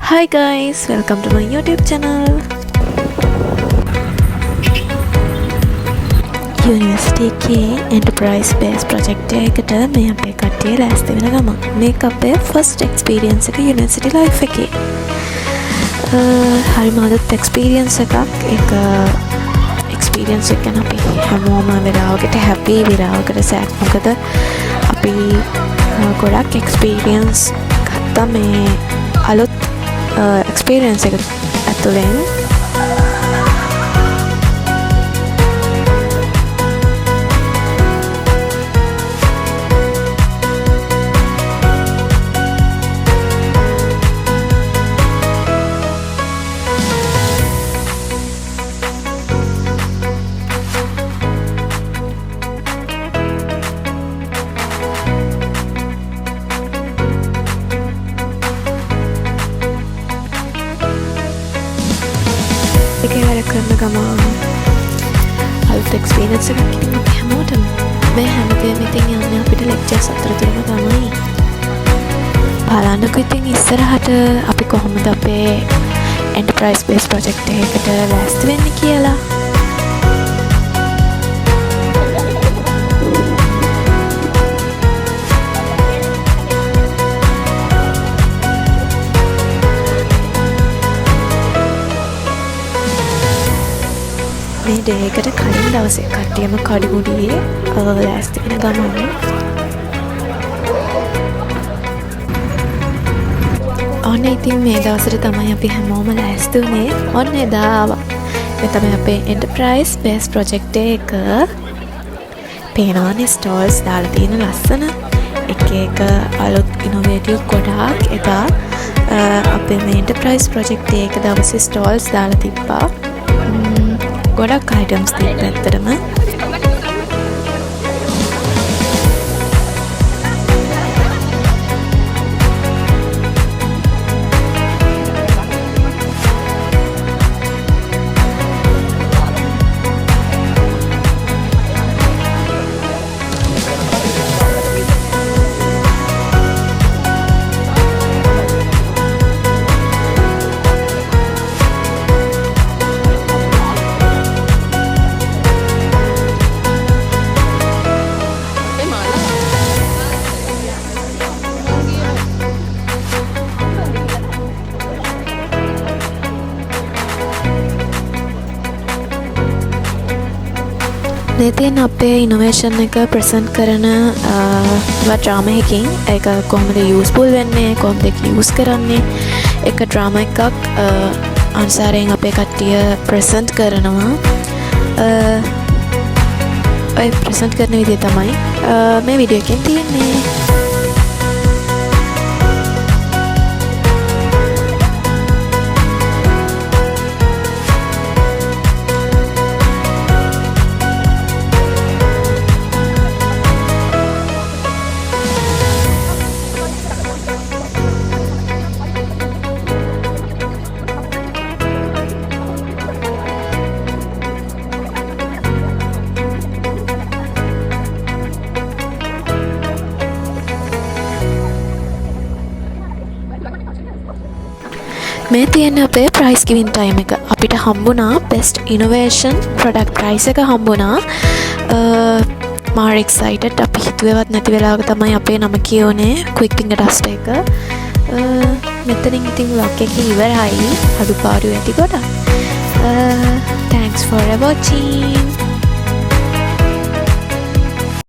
Hi guys, welcome to my YouTube channel. University එකේ enterprise based project එකකට මේ අපේ කට්ටිය ලෑස්ති වෙන ගමන් මේක අපේ first experience එක university life එකේ. හරිම අලුත් experience එකක්. ඒක experience එක ගැන අපි හැමෝම වෙලාවකට happy වෙලාවකට sad. මොකද අපි ගොඩක් experience ගත්තා මේ අලුත් experience එක ඇතුළෙන්. එකේ වැඩ කරන ගමන් අලුත් එක්ස්පීරියන්ස් එකක් ඉතින් අපි හැමෝටම මේ හැමදේම ඉතින් යන්නේ අපිට ලෙක්චර්ස් අතරතුරම තමයි. බලන්නකෝ ඉතින් ඉස්සරහට අපි කොහොමද අපේ එන්ටර්ප්‍රයිස් බේස් ප්‍රොජෙක්ට් එකකට ලෑස්ති වෙන්නේ කියලා. මේ ඩේ එකට කලින් දවසේ කට්ටියම කඩිමුඩියේ ලෑස්ති වෙන ගමන් ඔන්න ඉතින් මේ දවසට තමයි අපි හැමෝම ලෑස්ති වුණේ. ඔන්න එදා ආවා. මේ තමයි අපේ එන්ටර්ප්‍රයිස් බේස් ප්‍රොජෙක්ට් එක. පේනවනේ ස්ටෝල්ස් දාලා තියෙන ලස්සන එක අලුත් ඉනෝවේටිව් ගොඩාක් එදා අපේ මේ එන්ටර්ප්‍රයිස් ප්‍රොජෙක්ට් එක දවසේ ස්ටෝල්ස් දාලා තිබ්බා. ගොඩක් අයිටම්ස් තිබ්බ ඇත්තටම. මේ තියෙන අපේ ඉනෝවේෂන් එක ප්‍රසන්ට් කරන ඩ්‍රාමා එකකින් ඒක කොහොමද යූස්ෆුල් වෙන්නේ, කොහොමද ඒක යූස් කරන්නේ, එක ඩ්‍රාමා එකක් අනිසාරයෙන් අපේ කට්ටිය ප්‍රසන්ට් කරනවා. ඔය ප්‍රසන්ට් කරන විදිය තමයි මේ වීඩියෝ එකෙන් තියෙන්නේ. මේ තියෙන අපේ ප්‍රයිස් ගිවින් ටයිම් එක. අපිට හම්බුණා බෙස්ට් ඉනෝවේෂන් ප්‍රොඩක්ට් ප්‍රයිස් එක හම්බුණා. මාර එක්සයිටඩ්. අපි හිතුවේවත් නැති වෙලාවක තමයි අපේ නම කියෝනේ ක්වික් ෆින්ගර් ඩස්ට් එක. මෙතනින් ඉතින් වලොග් එක ඉවරයි. අඩුපාඩු ඇති ගොඩක්. Thanks for watching.